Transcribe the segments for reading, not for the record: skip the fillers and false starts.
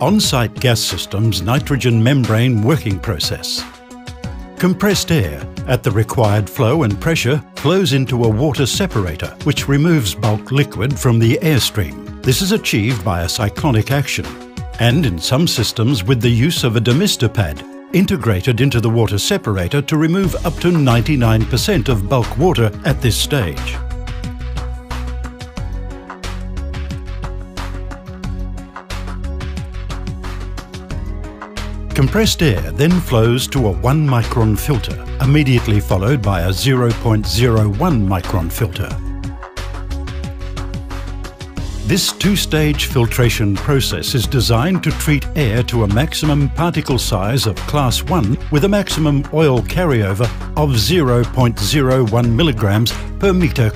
On-site gas systems nitrogen membrane working process. Compressed air at the required flow and pressure flows into a water separator, which removes bulk liquid from the airstream. This is achieved by a cyclonic action, and in some systems with the use of a demister pad integrated into the water separator to remove up to 99% of bulk water at this stage. Compressed air then flows to a 1 micron filter, immediately followed by a 0.01 micron filter. This two-stage filtration process is designed to treat air to a maximum particle size of class 1 with a maximum oil carryover of 0.01 milligrams per metre.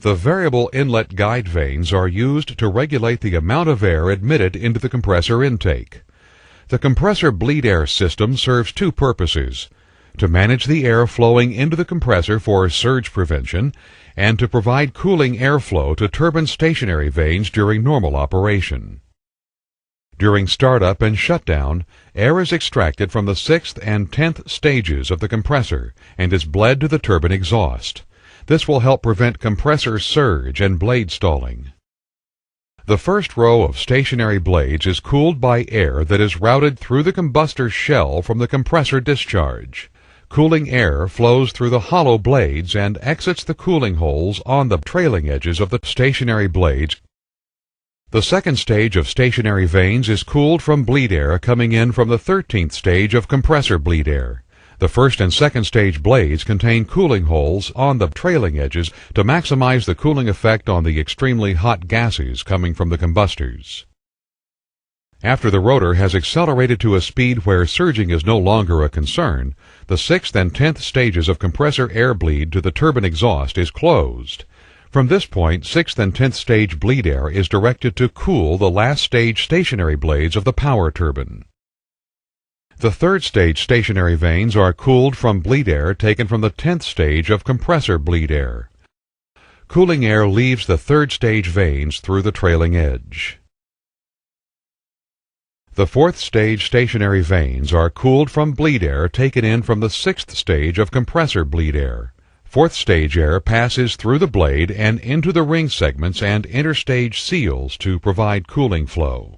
The variable inlet guide vanes are used to regulate the amount of air admitted into the compressor intake. The compressor bleed air system serves two purposes: to manage the air flowing into the compressor for surge prevention, and to provide cooling airflow to turbine stationary vanes during normal operation. During startup and shutdown, air is extracted from the 6th and 10th stages of the compressor and is bled to the turbine exhaust. This will help prevent compressor surge and blade stalling. The first row of stationary blades is cooled by air that is routed through the combustor shell from the compressor discharge. Cooling air flows through the hollow blades and exits the cooling holes on the trailing edges of the stationary blades. The second stage of stationary vanes is cooled from bleed air coming in from the 13th stage of compressor bleed air. The first and second stage blades contain cooling holes on the trailing edges to maximize the cooling effect on the extremely hot gases coming from the combustors. After the rotor has accelerated to a speed where surging is no longer a concern, the 6th and 10th stages of compressor air bleed to the turbine exhaust is closed. From this point, 6th and 10th stage bleed air is directed to cool the last stage stationary blades of the power turbine. The third stage stationary vanes are cooled from bleed air taken from the 10th stage of compressor bleed air. Cooling air leaves the third stage vanes through the trailing edge. The fourth stage stationary vanes are cooled from bleed air taken in from the 6th stage of compressor bleed air. Fourth stage air passes through the blade and into the ring segments and interstage seals to provide cooling flow.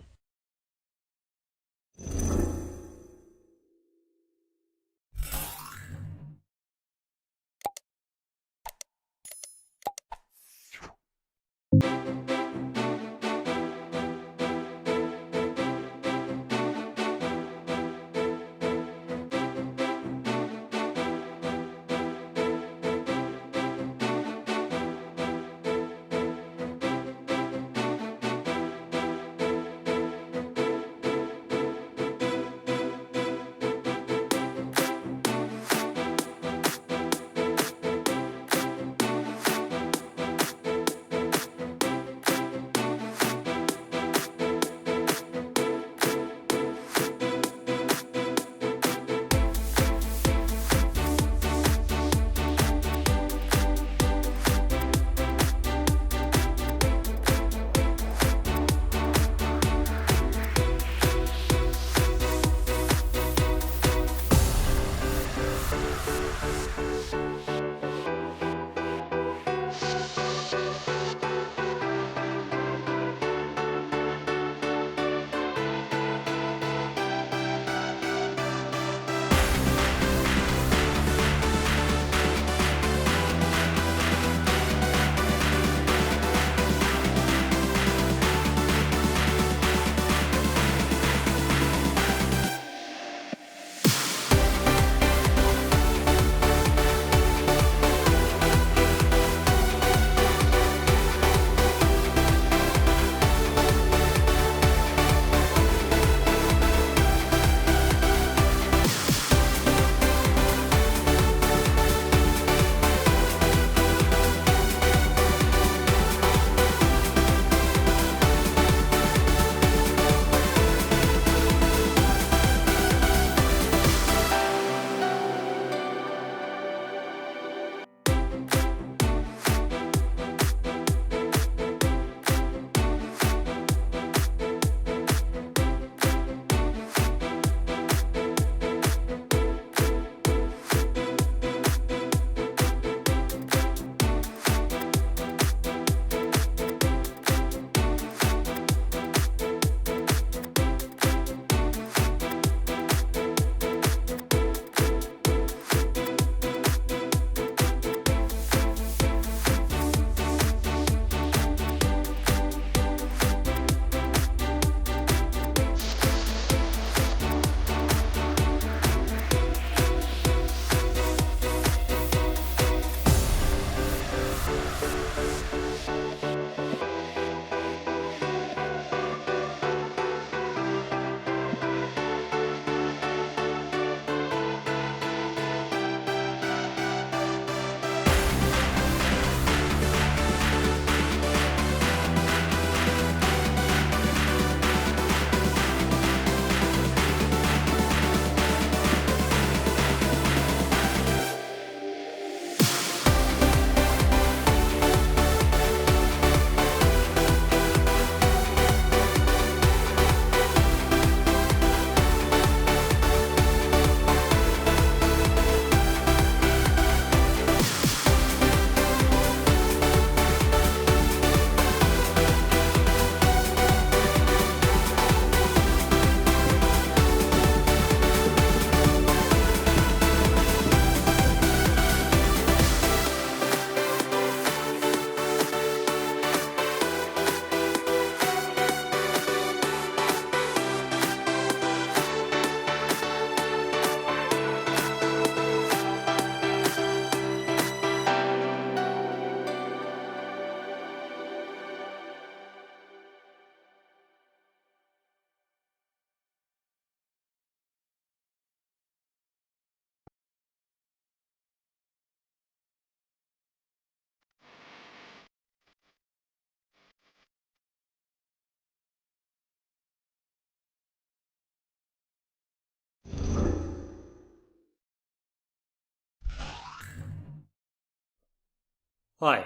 Hi,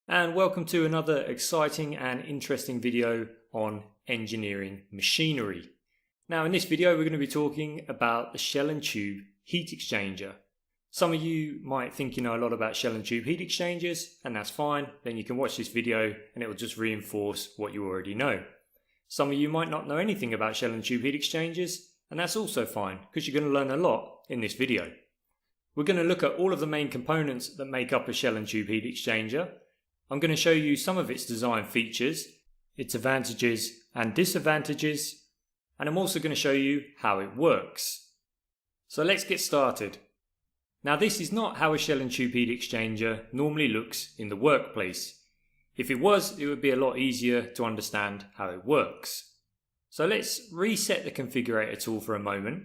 and welcome to another exciting and interesting video on engineering machinery. Now in this video we're going to be talking about the shell and tube heat exchanger. Some of you might think you know a lot about shell and tube heat exchangers, and that's fine. Then you can watch this video and it will just reinforce what you already know. Some of you might not know anything about shell and tube heat exchangers, and that's also fine because you're going to learn a lot in this video. We're going to look at all of the main components that make up a shell and tube heat exchanger. I'm going to show you some of its design features, its advantages and disadvantages, and I'm also going to show you how it works. So let's get started. Now this is not how a shell and tube heat exchanger normally looks in the workplace. If it was, it would be a lot easier to understand how it works. So let's reset the configurator tool for a moment,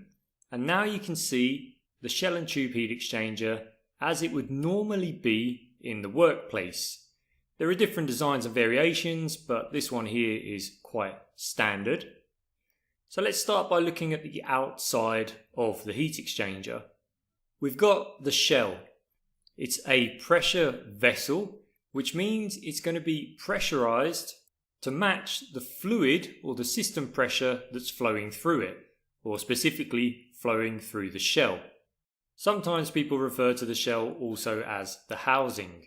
and now you can see the shell and tube heat exchanger as it would normally be in the workplace. There are different designs and variations, but this one here is quite standard. So let's start by looking at the outside of the heat exchanger. We've got the shell. It's a pressure vessel, which means it's going to be pressurized to match the fluid or the system pressure that's flowing through it, or specifically flowing through the shell. Sometimes people refer to the shell also as the housing.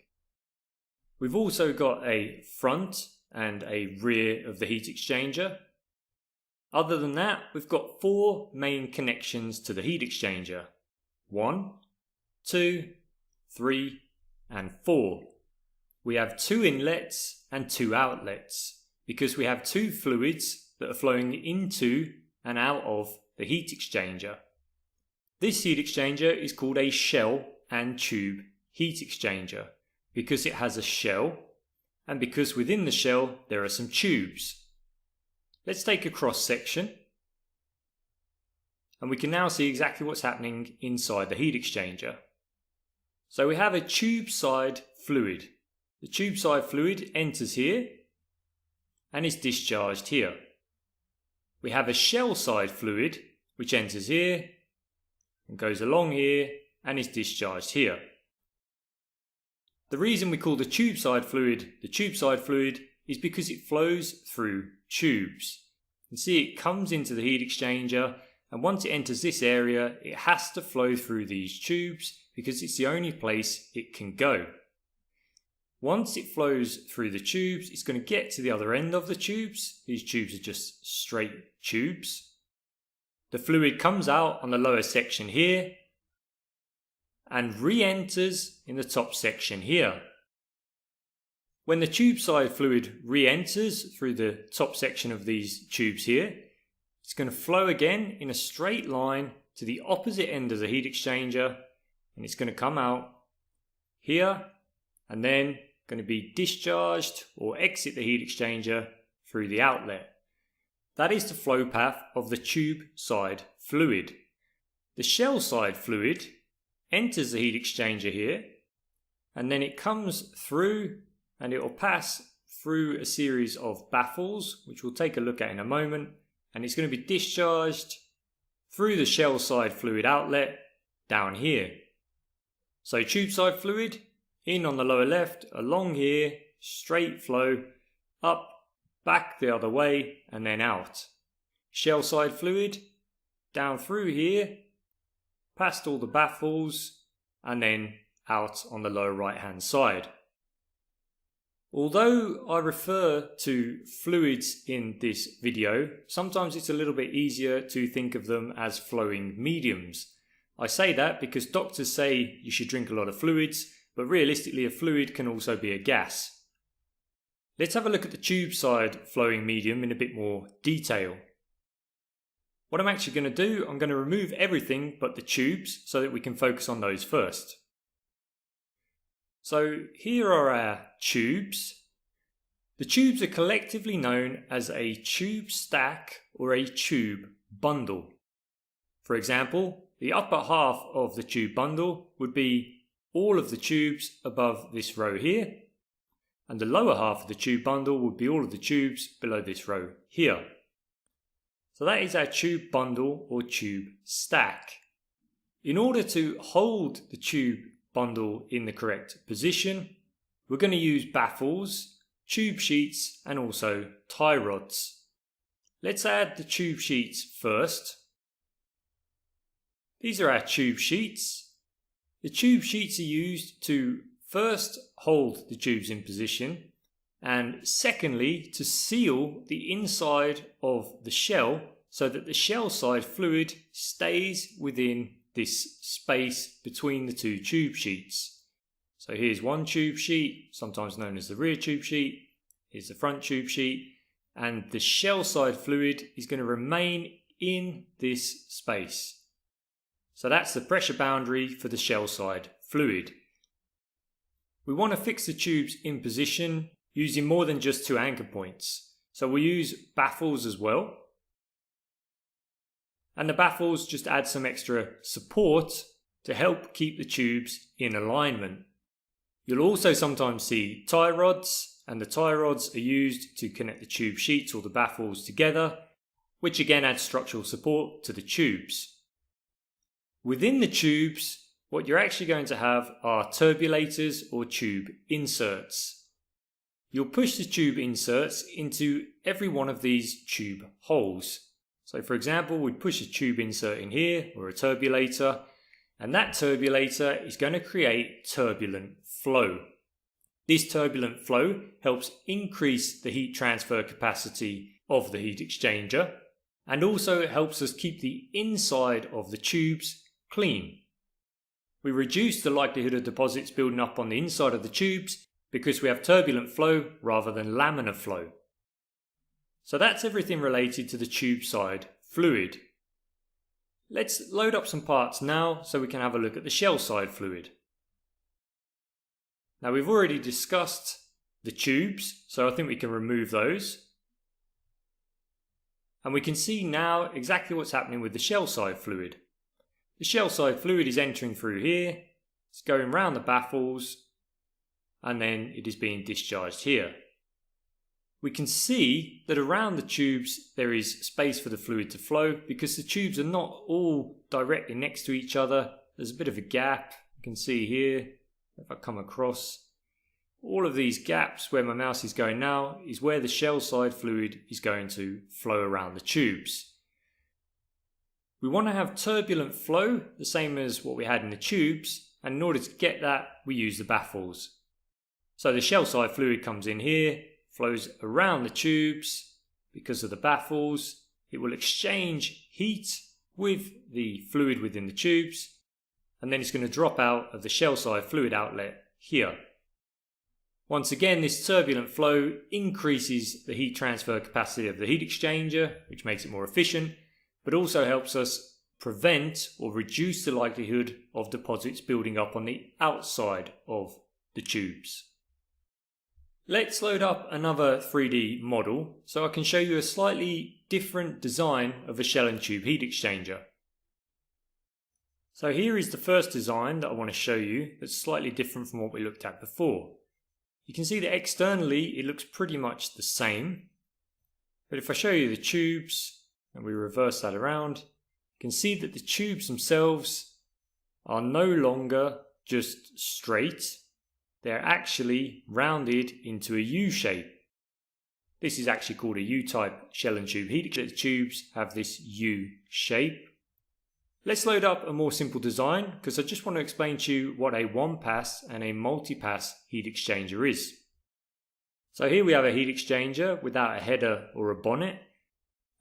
We've also got a front and a rear of the heat exchanger. Other than that, we've got 4 main connections to the heat exchanger. 1, 2, 3 and 4. We have 2 inlets and 2 outlets because we have 2 fluids that are flowing into and out of the heat exchanger. This heat exchanger is called a shell and tube heat exchanger because it has a shell and because within the shell there are some tubes. Let's take a cross section and we can now see exactly what's happening inside the heat exchanger. So we have a tube side fluid. The tube side fluid enters here and is discharged here. We have a shell side fluid which enters here and goes along here and is discharged here. The reason we call the tube side fluid is because it flows through tubes. You can see it comes into the heat exchanger, and once it enters this area it has to flow through these tubes because it's the only place it can go. Once it flows through the tubes, it's going to get to the other end of the tubes. These tubes are just straight tubes. The fluid comes out on the lower section here and re-enters in the top section here. When the tube side fluid re-enters through the top section of these tubes here, it's going to flow again in a straight line to the opposite end of the heat exchanger, and it's going to come out here and then going to be discharged or exit the heat exchanger through the outlet. That is the flow path of the tube side fluid. The shell side fluid enters the heat exchanger here, and then it comes through and it will pass through a series of baffles, which we'll take a look at in a moment, and it's going to be discharged through the shell side fluid outlet down here. So tube side fluid in on the lower left, along here, straight flow, up, back the other way and then out. Shell side fluid down through here, past all the baffles and then out on the lower right hand side. Although I refer to fluids in this video, sometimes it's a little bit easier to think of them as flowing mediums. I say that because doctors say you should drink a lot of fluids, but realistically a fluid can also be a gas. Let's have a look at the tube side flowing medium in a bit more detail. What I'm actually going to do, I'm going to remove everything but the tubes so that we can focus on those first. So here are our tubes. The tubes are collectively known as a tube stack or a tube bundle. For example, the upper half of the tube bundle would be all of the tubes above this row here, and the lower half of the tube bundle would be all of the tubes below this row here. So that is our tube bundle or tube stack. In order to hold the tube bundle in the correct position, we're going to use baffles, tube sheets and also tie rods. Let's add the tube sheets first. These are our tube sheets. The tube sheets are used to first hold the tubes in position and secondly to seal the inside of the shell so that the shell side fluid stays within this space between the two tube sheets. So here's one tube sheet, sometimes known as the rear tube sheet. Here's the front tube sheet, and the shell side fluid is going to remain in this space. So that's the pressure boundary for the shell side fluid. We want to fix the tubes in position using more than just 2 anchor points. So we'll use baffles as well. And the baffles just add some extra support to help keep the tubes in alignment. You'll also sometimes see tie rods, and the tie rods are used to connect the tube sheets or the baffles together, which again adds structural support to the tubes. Within the tubes, what you're actually going to have are turbulators or tube inserts. You'll push the tube inserts into every one of these tube holes. So for example, we'd push a tube insert in here, or a turbulator, and that turbulator is going to create turbulent flow. This turbulent flow helps increase the heat transfer capacity of the heat exchanger, and also helps us keep the inside of the tubes clean. We reduce the likelihood of deposits building up on the inside of the tubes because we have turbulent flow rather than laminar flow. So that's everything related to the tube side fluid. Let's load up some parts now so we can have a look at the shell side fluid. Now we've already discussed the tubes, so I think we can remove those. And we can see now exactly what's happening with the shell side fluid. The shell side fluid is entering through here, it's going round the baffles, and then it is being discharged here. We can see that around the tubes there is space for the fluid to flow because the tubes are not all directly next to each other. There's a bit of a gap. You can see here, if I come across, all of these gaps where my mouse is going now is where the shell side fluid is going to flow around the tubes. We want to have turbulent flow, the same as what we had in the tubes, and in order to get that we use the baffles. So the shell side fluid comes in here, flows around the tubes. Because of the baffles, it will exchange heat with the fluid within the tubes, and then it's going to drop out of the shell side fluid outlet here. Once again, this turbulent flow increases the heat transfer capacity of the heat exchanger, which makes it more efficient, but also helps us prevent or reduce the likelihood of deposits building up on the outside of the tubes. Let's load up another 3D model so I can show you a slightly different design of a shell and tube heat exchanger. So here is the first design that I want to show you that's slightly different from what we looked at before. You can see that externally it looks pretty much the same, but if I show you the tubes and we reverse that around, you can see that the tubes themselves are no longer just straight. They're actually rounded into a U shape. This is actually called a U-type shell and tube heat exchanger. The tubes have this U shape. Let's load up a more simple design because I just want to explain to you what a one-pass and a multi-pass heat exchanger is. So here we have a heat exchanger without a header or a bonnet.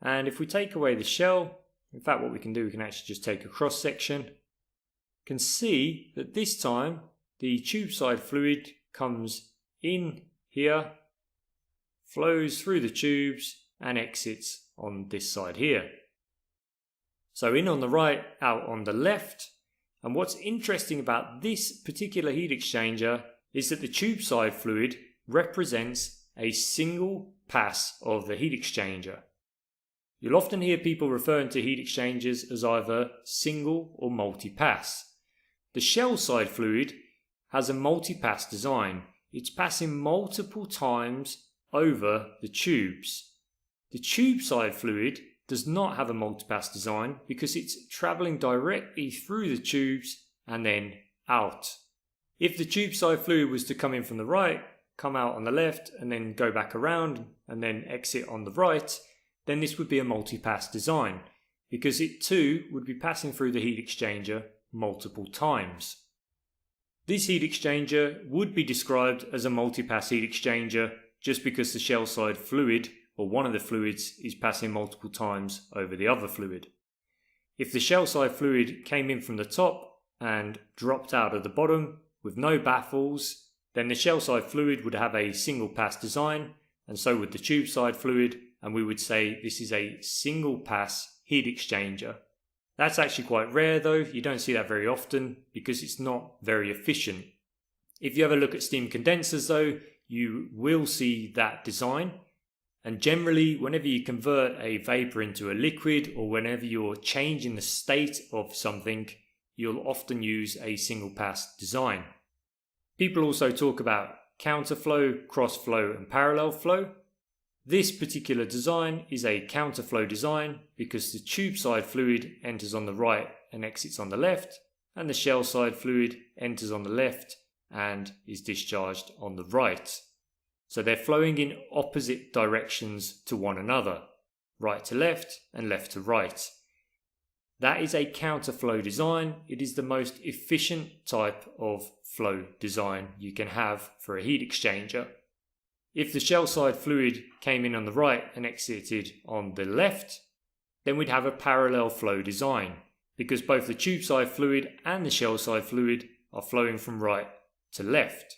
And if we take away the shell, in fact what we can do, we can actually just take a cross section. You can see that this time the tube side fluid comes in here, flows through the tubes and exits on this side here. So in on the right, out on the left. And what's interesting about this particular heat exchanger is that the tube side fluid represents a single pass of the heat exchanger. You'll often hear people referring to heat exchangers as either single or multi-pass. The shell side fluid has a multi-pass design. It's passing multiple times over the tubes. The tube side fluid does not have a multi-pass design because it's travelling directly through the tubes and then out. If the tube side fluid was to come in from the right, come out on the left, and then go back around and then exit on the right, then this would be a multi-pass design, because it too would be passing through the heat exchanger multiple times. This heat exchanger would be described as a multi-pass heat exchanger just because the shell side fluid, or one of the fluids, is passing multiple times over the other fluid. If the shell side fluid came in from the top and dropped out of the bottom with no baffles, then the shell side fluid would have a single pass design, and so would the tube side fluid, and we would say this is a single pass heat exchanger. That's actually quite rare though, you don't see that very often because it's not very efficient. If you ever look at steam condensers though, you will see that design, and generally whenever you convert a vapor into a liquid or whenever you're changing the state of something, you'll often use a single pass design. People also talk about counterflow, crossflow and parallel flow. This particular design is a counterflow design because the tube side fluid enters on the right and exits on the left, and the shell side fluid enters on the left and is discharged on the right. So they're flowing in opposite directions to one another, right to left and left to right. That is a counterflow design. It is the most efficient type of flow design you can have for a heat exchanger. If the shell side fluid came in on the right and exited on the left, then we'd have a parallel flow design because both the tube side fluid and the shell side fluid are flowing from right to left.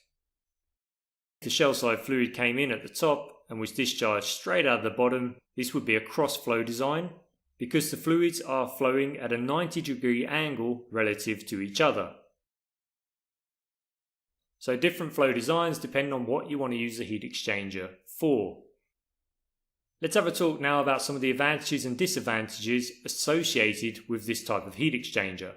If the shell side fluid came in at the top and was discharged straight out of the bottom, this would be a cross-flow design because the fluids are flowing at a 90-degree angle relative to each other. So different flow designs depend on what you want to use the heat exchanger for. Let's have a talk now about some of the advantages and disadvantages associated with this type of heat exchanger.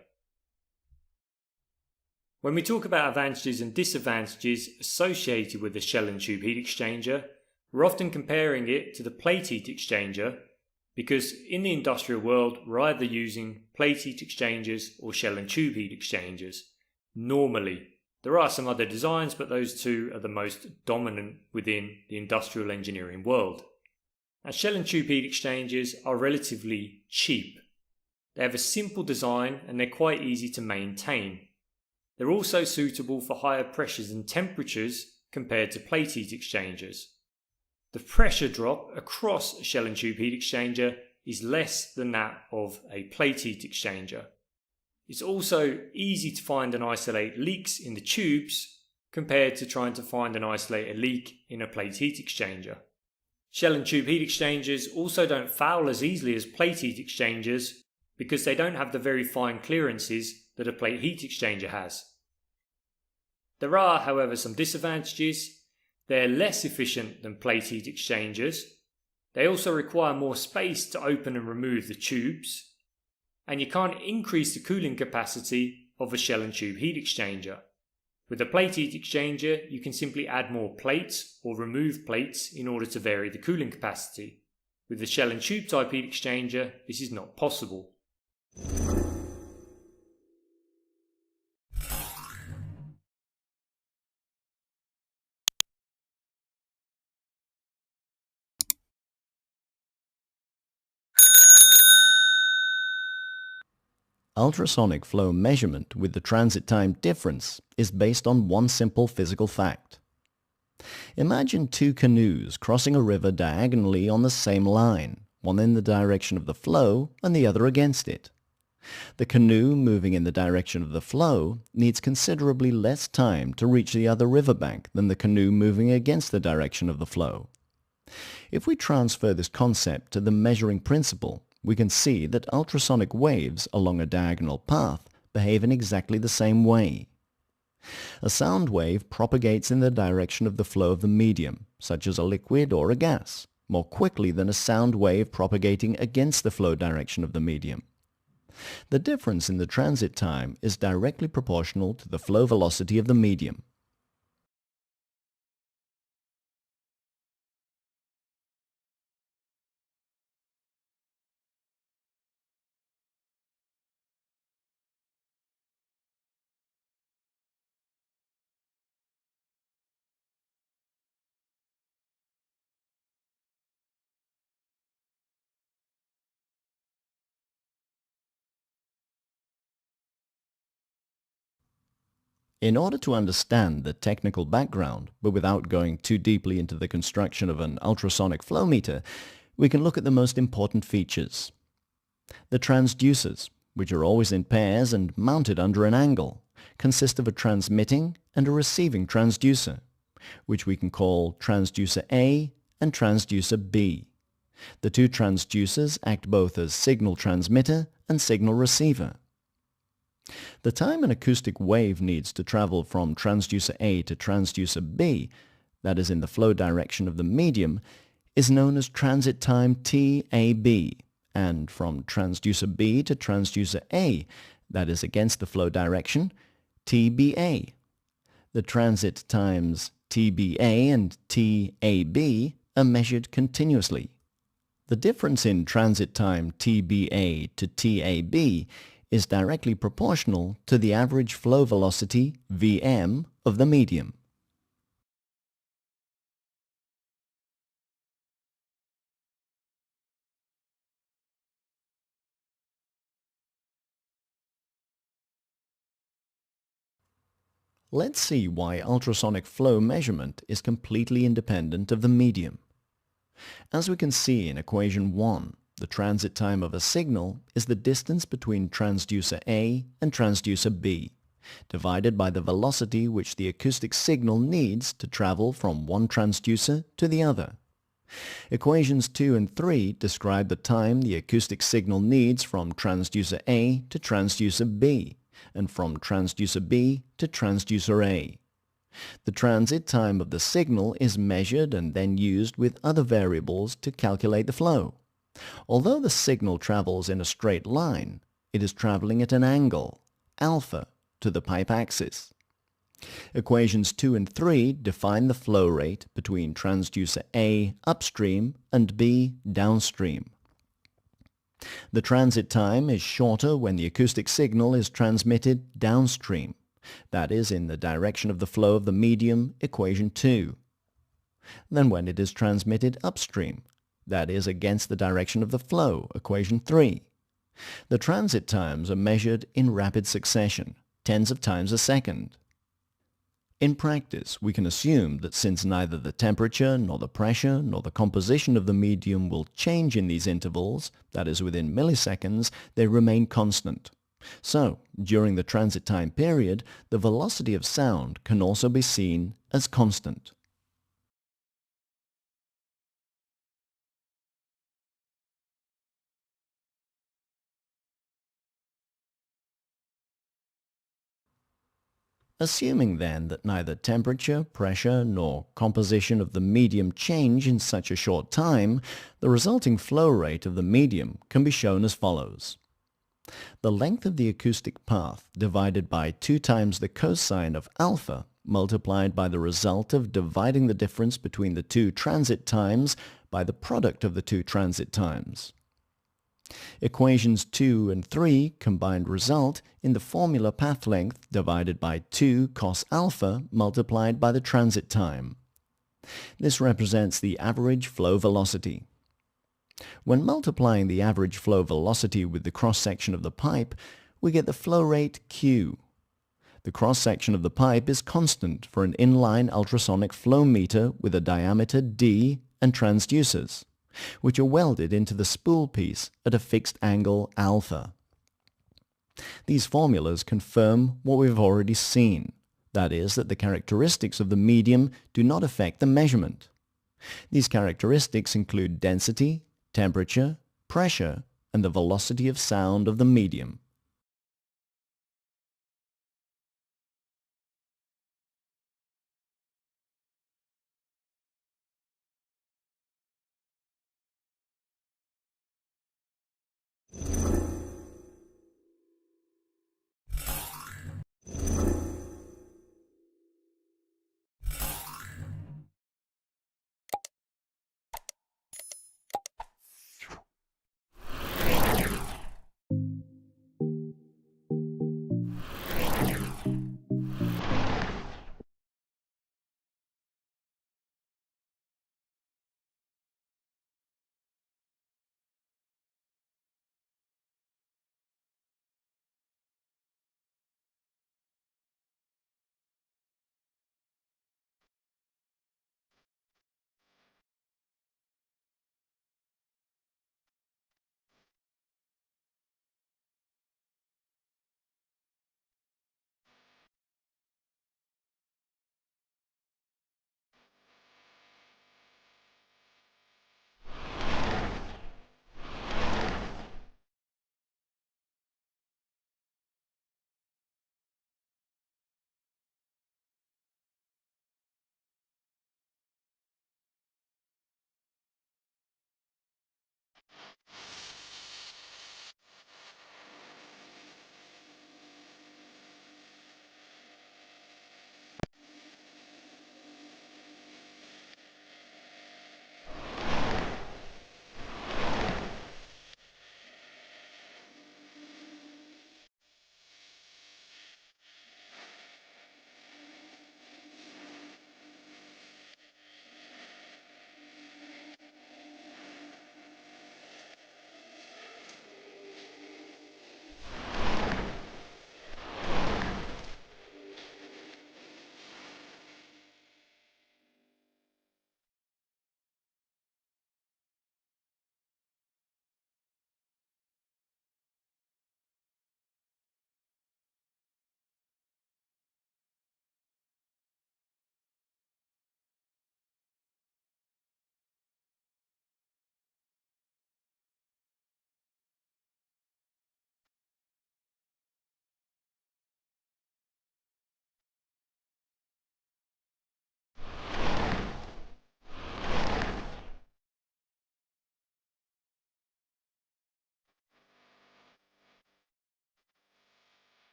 When we talk about advantages and disadvantages associated with the shell and tube heat exchanger, we're often comparing it to the plate heat exchanger because in the industrial world we're either using plate heat exchangers or shell and tube heat exchangers. Normally. There are some other designs, but those two are the most dominant within the industrial engineering world. Now, shell and tube heat exchangers are relatively cheap. They have a simple design and they're quite easy to maintain. They're also suitable for higher pressures and temperatures compared to plate heat exchangers. The pressure drop across a shell and tube heat exchanger is less than that of a plate heat exchanger. It's also easy to find and isolate leaks in the tubes compared to trying to find and isolate a leak in a plate heat exchanger. Shell and tube heat exchangers also don't foul as easily as plate heat exchangers because they don't have the very fine clearances that a plate heat exchanger has. There are, however, some disadvantages. They're less efficient than plate heat exchangers. They also require more space to open and remove the tubes. And you can't increase the cooling capacity of a shell and tube heat exchanger. With a plate heat exchanger, you can simply add more plates or remove plates in order to vary the cooling capacity. With the shell and tube type heat exchanger, this is not possible. Ultrasonic flow measurement with the transit time difference is based on one simple physical fact. Imagine two canoes crossing a river diagonally on the same line, one in the direction of the flow and the other against it. The canoe moving in the direction of the flow needs considerably less time to reach the other riverbank than the canoe moving against the direction of the flow. If we transfer this concept to the measuring principle, we can see that ultrasonic waves along a diagonal path behave in exactly the same way. A sound wave propagates in the direction of the flow of the medium, such as a liquid or a gas, more quickly than a sound wave propagating against the flow direction of the medium. The difference in the transit time is directly proportional to the flow velocity of the medium. In order to understand the technical background, but without going too deeply into the construction of an ultrasonic flow meter, we can look at the most important features. The transducers, which are always in pairs and mounted under an angle, consist of a transmitting and a receiving transducer, which we can call transducer A and transducer B. The two transducers act both as signal transmitter and signal receiver. The time an acoustic wave needs to travel from transducer A to transducer B, that is in the flow direction of the medium, is known as transit time TAB, and from transducer B to transducer A, that is against the flow direction, TBA. The transit times TBA and TAB are measured continuously. The difference in transit time TBA to TAB is directly proportional to the average flow velocity, Vm, of the medium. Let's see why ultrasonic flow measurement is completely independent of the medium. As we can see in equation 1, the transit time of a signal is the distance between transducer A and transducer B, divided by the velocity which the acoustic signal needs to travel from one transducer to the other. Equations 2 and 3 describe the time the acoustic signal needs from transducer A to transducer B, and from transducer B to transducer A. The transit time of the signal is measured and then used with other variables to calculate the flow. Although the signal travels in a straight line, it is traveling at an angle, alpha, to the pipe axis. Equations 2 and 3 define the flow rate between transducer A upstream and B downstream. The transit time is shorter when the acoustic signal is transmitted downstream, that is in the direction of the flow of the medium, equation 2, than when it is transmitted upstream, that is against the direction of the flow, equation 3. The transit times are measured in rapid succession, tens of times a second. In practice, we can assume that since neither the temperature, nor the pressure, nor the composition of the medium will change in these intervals, that is within milliseconds, they remain constant. So, during the transit time period, the velocity of sound can also be seen as constant. Assuming then that neither temperature, pressure, nor composition of the medium change in such a short time, the resulting flow rate of the medium can be shown as follows. The length of the acoustic path divided by 2 times the cosine of alpha multiplied by the result of dividing the difference between the two transit times by the product of the two transit times. Equations 2 and 3 combined result in the formula path length divided by 2 cos alpha multiplied by the transit time. This represents the average flow velocity. When multiplying the average flow velocity with the cross-section of the pipe, we get the flow rate Q. The cross-section of the pipe is constant for an inline ultrasonic flow meter with a diameter D and transducers, which are welded into the spool piece at a fixed angle alpha. These formulas confirm what we've already seen, that is, that the characteristics of the medium do not affect the measurement. These characteristics include density, temperature, pressure, and the velocity of sound of the medium.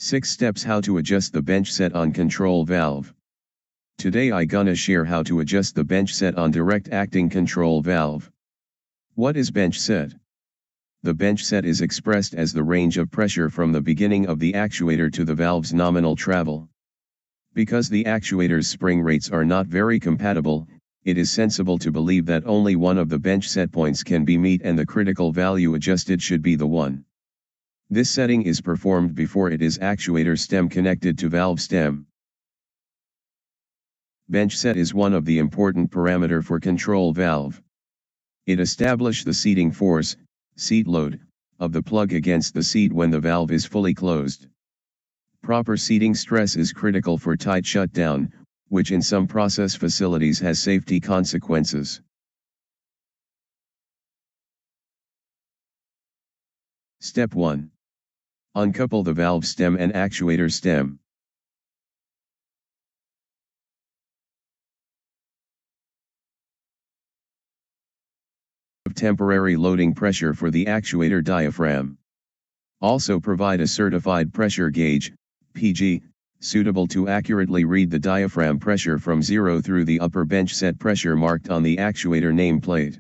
6 steps how to adjust the bench set on control valve. Today I gonna share how to adjust the bench set on direct acting control valve. What is bench set? The bench set is expressed as the range of pressure from the beginning of the actuator to the valve's nominal travel. Because the actuator's spring rates are not very compatible, it is sensible to believe that only one of the bench set points can be met and the critical value adjusted should be the one. This setting is performed before it is actuator stem connected to valve stem. Bench set is one of the important parameter for control valve. It establishes the seating force, seat load, of the plug against the seat when the valve is fully closed. Proper seating stress is critical for tight shutdown, which in some process facilities has safety consequences. Step 1. Uncouple the valve stem and actuator stem. Temporary loading pressure for the actuator diaphragm. Also provide a certified pressure gauge, PG, suitable to accurately read the diaphragm pressure from 0 through the upper bench set pressure marked on the actuator nameplate.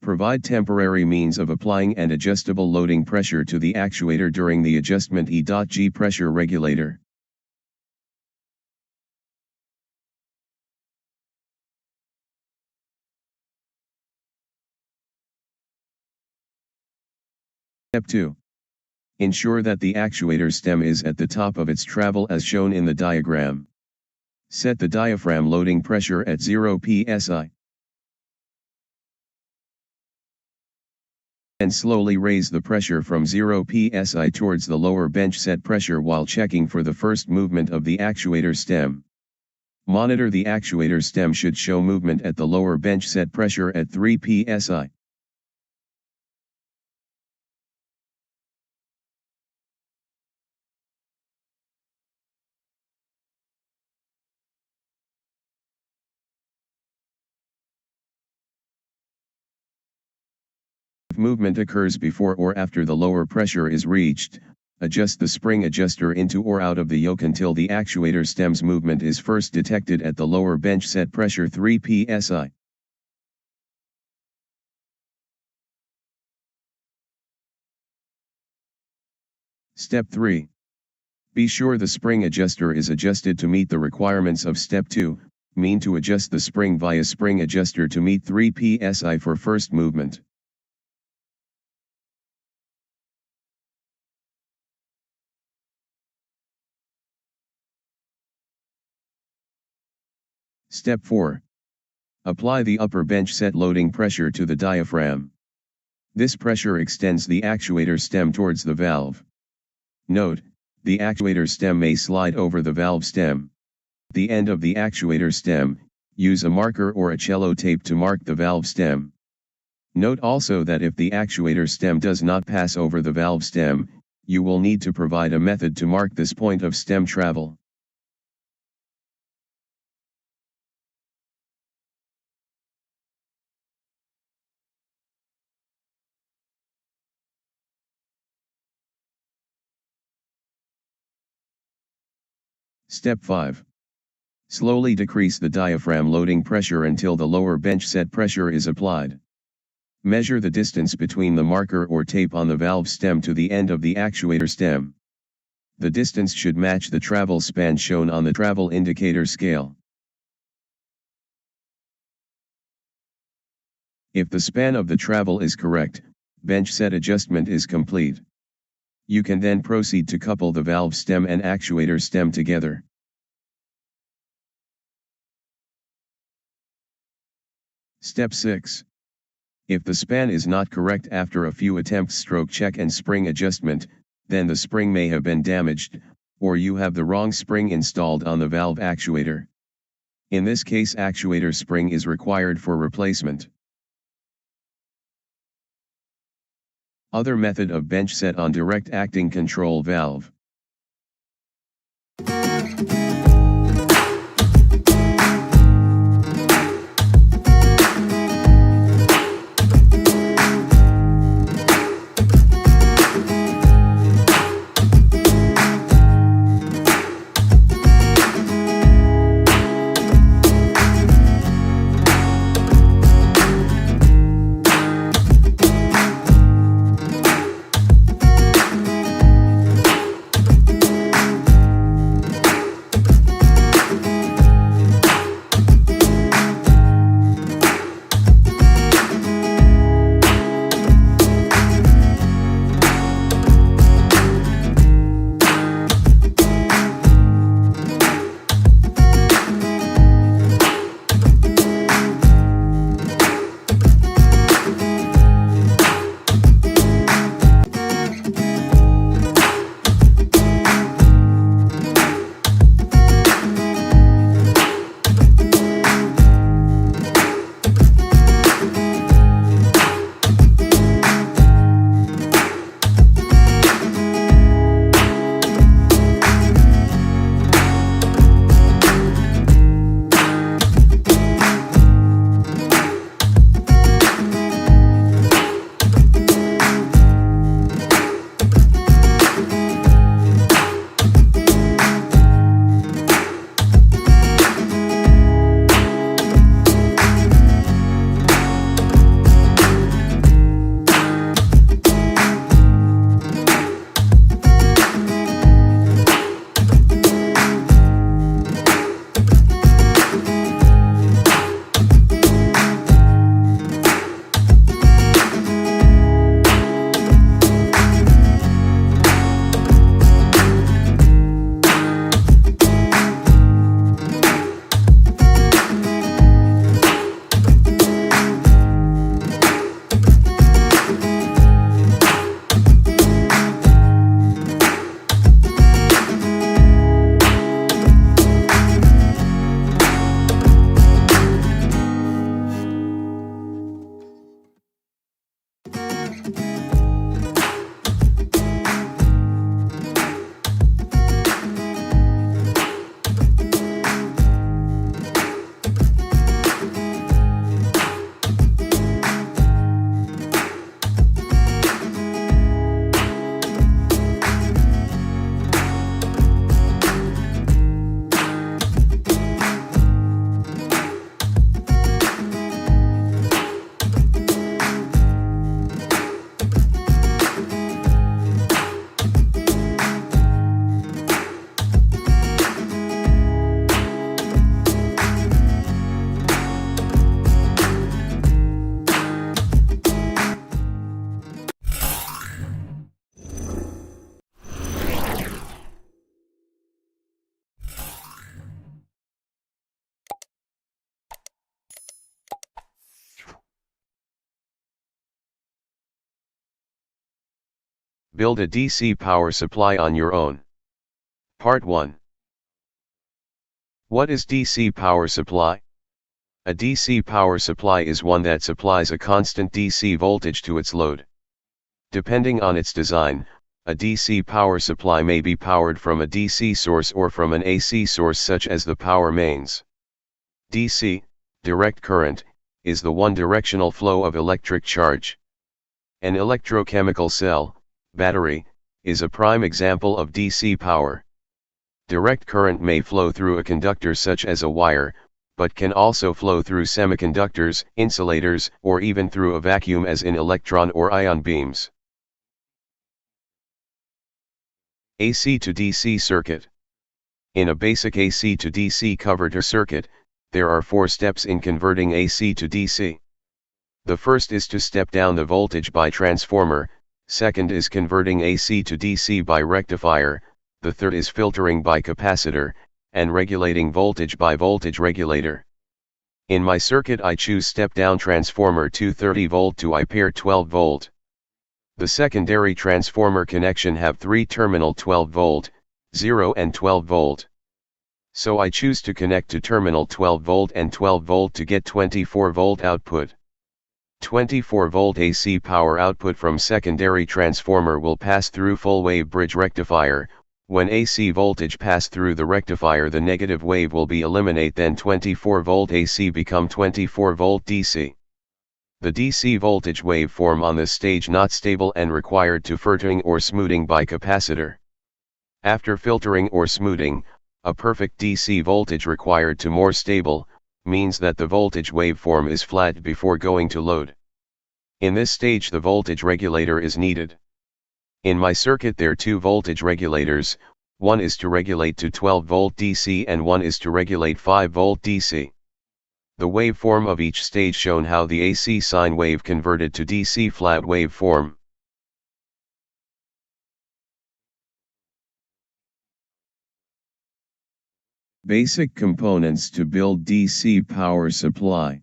Provide temporary means of applying and adjustable loading pressure to the actuator during the adjustment E.G pressure regulator. Step 2. Ensure that the actuator stem is at the top of its travel as shown in the diagram. Set the diaphragm loading pressure at 0 psi. And slowly raise the pressure from 0 psi towards the lower bench set pressure while checking for the first movement of the actuator stem. Monitor the actuator stem should show movement at the lower bench set pressure at 3 psi. If movement occurs before or after the lower pressure is reached, adjust the spring adjuster into or out of the yoke until the actuator stem's movement is first detected at the lower bench set pressure 3 psi. Step 3. Be sure the spring adjuster is adjusted to meet the requirements of Step 2, mean to adjust the spring via spring adjuster to meet 3 psi for first movement. Step 4. Apply the upper bench set loading pressure to the diaphragm. This pressure extends the actuator stem towards the valve. Note, the actuator stem may slide over the valve stem. At the end of the actuator stem, use a marker or a cello tape to mark the valve stem. Note also that if the actuator stem does not pass over the valve stem, you will need to provide a method to mark this point of stem travel. Step 5. Slowly decrease the diaphragm loading pressure until the lower bench set pressure is applied. Measure the distance between the marker or tape on the valve stem to the end of the actuator stem. The distance should match the travel span shown on the travel indicator scale. If the span of the travel is correct, bench set adjustment is complete. You can then proceed to couple the valve stem and actuator stem together. Step 6. If the span is not correct after a few attempts stroke check and spring adjustment, then the spring may have been damaged, or you have the wrong spring installed on the valve actuator. In this case, actuator spring is required for replacement. Other method of bench set on direct acting control valve. Build a DC power supply on your own. Part 1. What is DC power supply? A DC power supply is one that supplies a constant DC voltage to its load. Depending on its design, a DC power supply may be powered from a DC source or from an AC source such as the power mains. DC, direct current, is the one-directional flow of electric charge. An electrochemical cell, battery, is a prime example of DC power. Direct current may flow through a conductor such as a wire, but can also flow through semiconductors, insulators, or even through a vacuum as in electron or ion beams. AC to DC circuit. In a basic AC to DC converter circuit, there are 4 steps in converting AC to DC. The first is to step down the voltage by transformer, second is converting AC to DC by rectifier, the third is filtering by capacitor, and regulating voltage by voltage regulator. In my circuit I choose step-down transformer 230 volt to I-pair 12 volt. The secondary transformer connection have 3 terminal 12 volt, 0 and 12 volt. So I choose to connect to terminal 12 volt and 12 volt to get 24 volt output. 24 volt AC power output from secondary transformer will pass through full wave bridge rectifier. When AC voltage pass through the rectifier, the negative wave will be eliminate, then 24 volt AC become 24 volt DC. The DC voltage waveform on this stage not stable and required to filtering or smoothing by capacitor. After filtering or smoothing, a perfect DC voltage required to more stable, means that the voltage waveform is flat before going to load. In this stage the voltage regulator is needed. In my circuit there are 2 voltage regulators, one is to regulate to 12 volt DC and one is to regulate 5 volt DC. The waveform of each stage shown how the AC sine wave converted to DC flat waveform. Basic components to build DC power supply.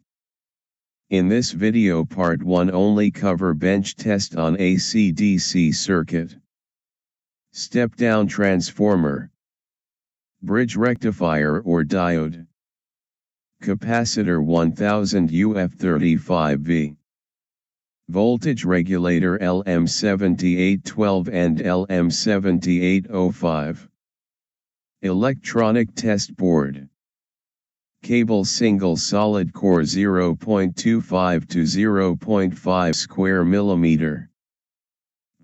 In this video part 1 only cover bench test on AC-DC circuit. Step-down transformer. Bridge rectifier or diode. Capacitor 1000 UF35V. Voltage regulator LM7812 and LM7805. Electronic test board. Cable single solid core 0.25 to 0.5 square millimeter.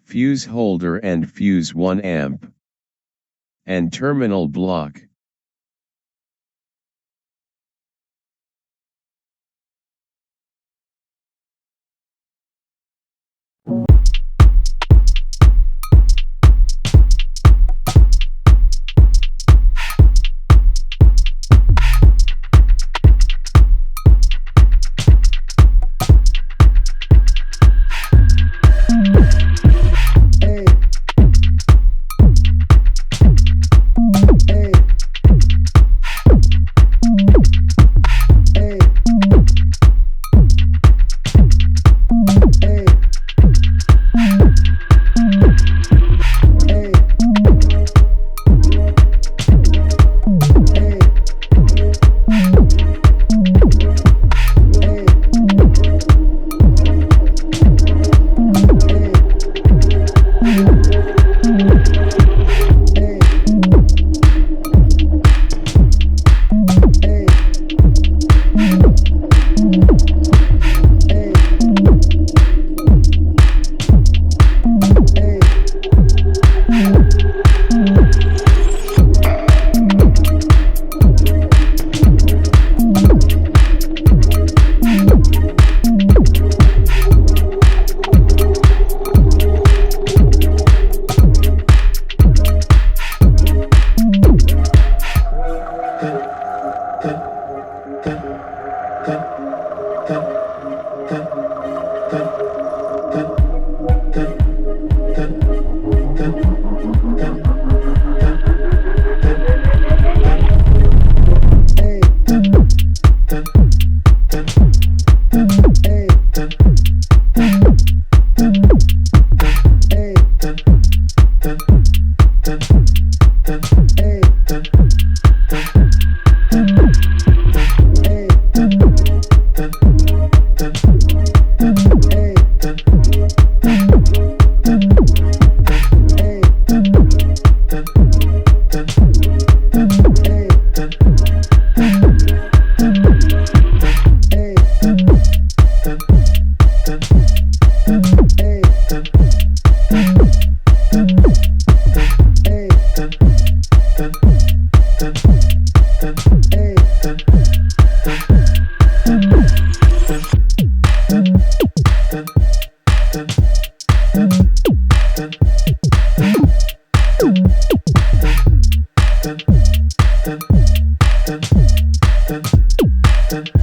Fuse holder and fuse 1 amp. And terminal block. Thank